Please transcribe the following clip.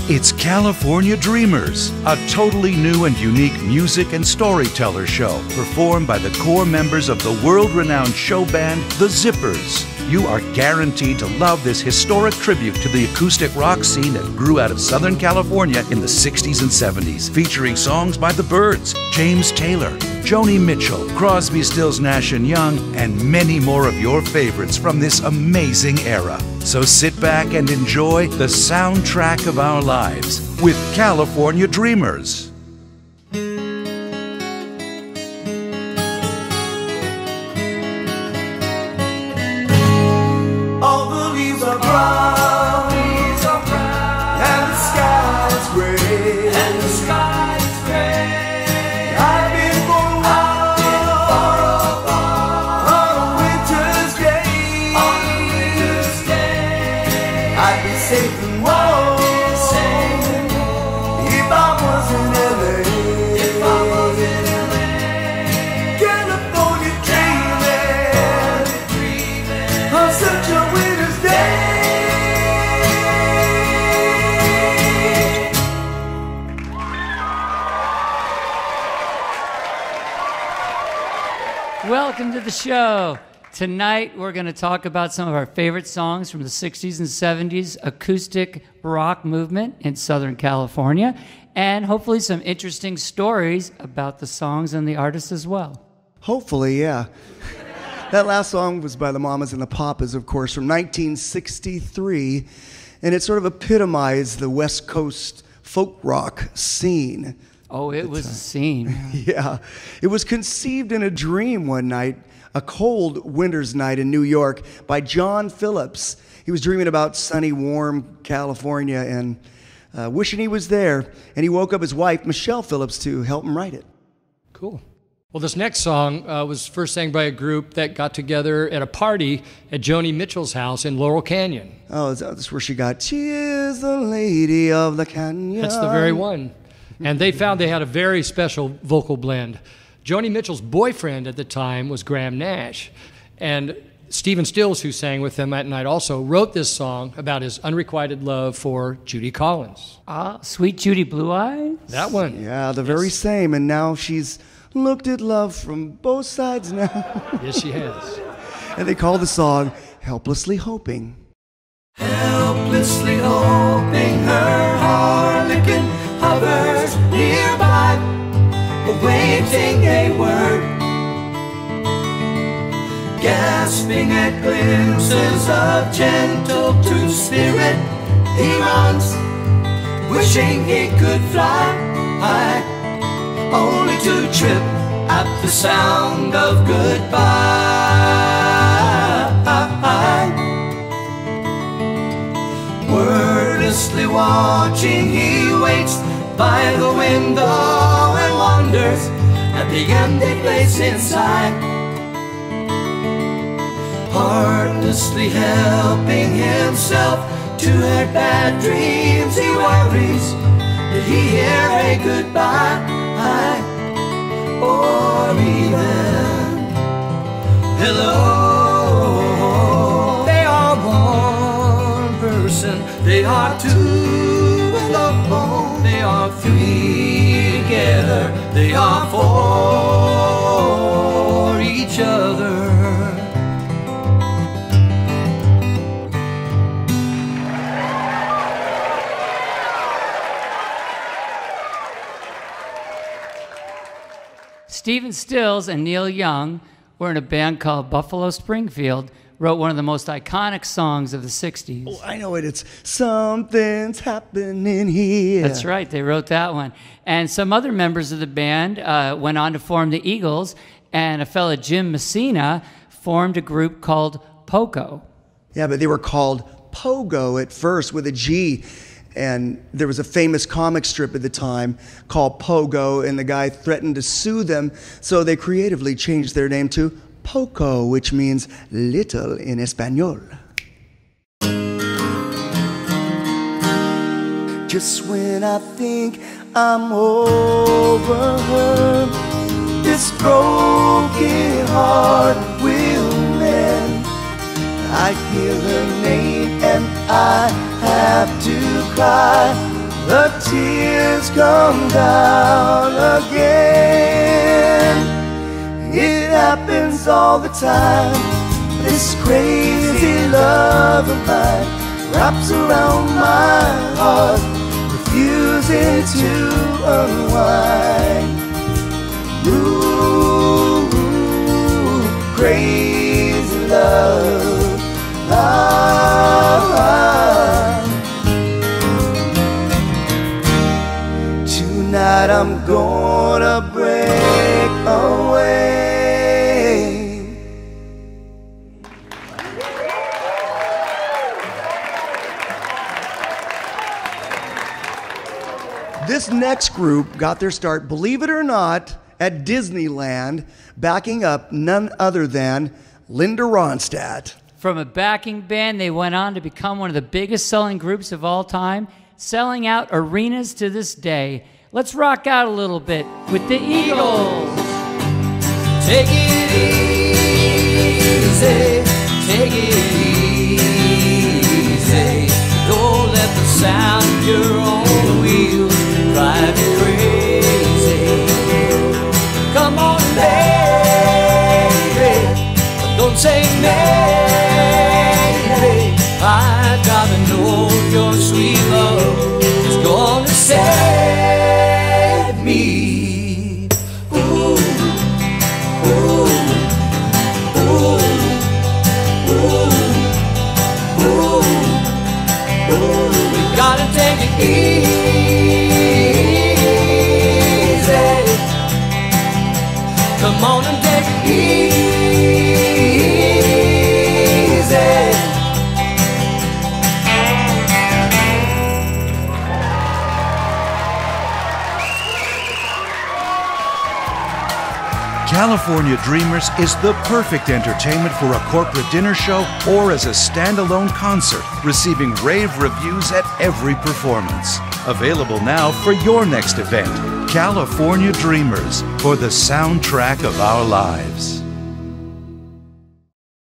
It's California Dreamers, a totally new and unique music and storyteller show performed by the core members of the world-renowned show band, The Zippers. You are guaranteed to love this historic tribute to the acoustic rock scene that grew out of Southern California in the 60s and 70s, featuring songs by The Byrds, James Taylor, Joni Mitchell, Crosby, Stills, Nash & Young, and many more of your favorites from this amazing era. So sit back and enjoy the soundtrack of our lives with California Dreamers. All the leaves are brown, and the sky is gray, I've been for a while, on a winter's day, I'd be safe and warm if I was in LA. California dreaming on such a winter's day. Welcome to the show. Tonight we're going to talk about some of our favorite songs from the 60s and 70s acoustic rock movement in Southern California, and hopefully some interesting stories about the songs and the artists as well. Hopefully, yeah. That last song was by the Mamas and the Papas, of course, from 1963, and it sort of epitomized the West Coast folk rock scene. Oh, it was a scene. Yeah. It was conceived in a dream one night, a cold winter's night in New York, by John Phillips. He was dreaming about sunny, warm California and wishing he was there, and he woke up his wife, Michelle Phillips, to help him write it. Cool. Well, this next song was first sang by a group that got together at a party at Joni Mitchell's house in Laurel Canyon. Oh, that's where she got, "She is the lady of the canyon." That's the very one. And they found they had a very special vocal blend. Joni Mitchell's boyfriend at the time was Graham Nash. And Stephen Stills, who sang with them that night also, wrote this song about his unrequited love for Judy Collins. Ah, Sweet Judy Blue Eyes? That one. Yeah, the very same. And now she's looked at love from both sides now. Yes, she has. And they call the song Helplessly Hoping. Helplessly hoping her harlequin hovers nearby, awaiting a word, gasping at glimpses of gentle two-spirit. He runs, wishing he could fly high, only to trip at the sound of goodbye. Wordlessly watching, he waits by the window and wonders at the empty place inside. Heartlessly helping himself to her bad dreams, he worries, did he hear a goodbye? Or even hello? They are one person, they are two alone, they are three together, they are for each other. Stephen Stills and Neil Young were in a band called Buffalo Springfield, wrote one of the most iconic songs of the 60s. Oh, I know it. It's Something's Happening Here. That's right. They wrote that one. And some other members of the band went on to form the Eagles, and a fella, Jim Messina, formed a group called Poco. Yeah, but they were called Pogo at first with a G. And there was a famous comic strip at the time called Pogo, and the guy threatened to sue them, so they creatively changed their name to Poco, which means little in Espanol. Just when I think I'm over her, this broken heart will mend. I hear her name and I have to cry. the tears come down again. It happens all the time. This crazy love of mine wraps around my heart, refusing to unwind. Ooh, crazy love. Tonight I'm gonna break away. This next group got their start, believe it or not, at Disneyland, backing up none other than Linda Ronstadt. From a backing band, they went on to become one of the biggest selling groups of all time, selling out arenas to this day. Let's rock out a little bit with the Eagles. Take it easy, take it easy. Don't let the sound of your own wheels drive you crazy. Come on, baby, don't say maybe. I gotta know your sweet love is gonna save me. Ooh, ooh, ooh, ooh, ooh, ooh. We gotta take it easy. Come on and take it easy. California Dreamers is the perfect entertainment for a corporate dinner show or as a standalone concert, receiving rave reviews at every performance. Available now for your next event. California Dreamers, for the soundtrack of our lives.